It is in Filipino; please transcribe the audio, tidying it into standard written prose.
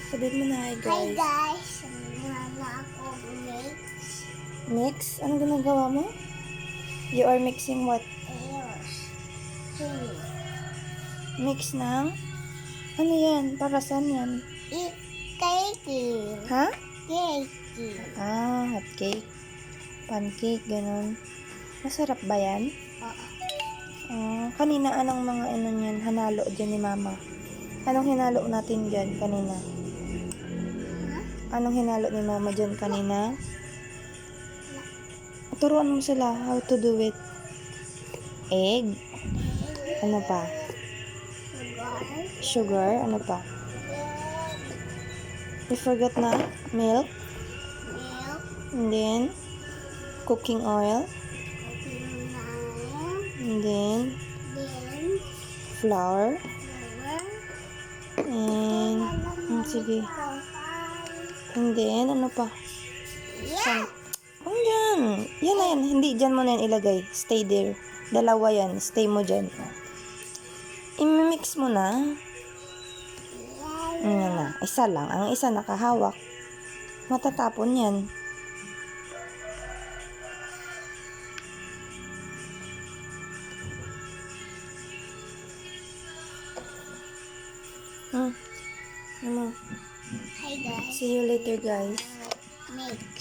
Sabihin mo na hi Hi guys. guys, nana ako mix. Mix? Anong ginagawa mo? You are mixing what? Ayos. Chili. Mix ng? Ano yan? Para saan yan? Cake. Ha? Cake. Hot cake. Pancake, ganun. Masarap ba yan? Kanina anong mga ano yan? Hanalo dyan ni mama. Anong hinalo natin dyan kanina? Anong hinalo ni mama dyan kanina? Turuan mo sila how to do it. Egg. Ano pa? Sugar. Ano pa? You forgot na? Milk. Milk. And then, cooking oil. And then, Then, flour. flour. And, sige. And then, ano pa? Yeah. Oh, yan. Yan na yan. Hindi, dyan mo na yan ilagay. Stay there. Dalawa yan. Stay mo dyan. I-mix mo na. Yan na. Isa lang. Ang isa nakahawak. Matatapon yan. Ano? Hi guys. See you later, guys. Make.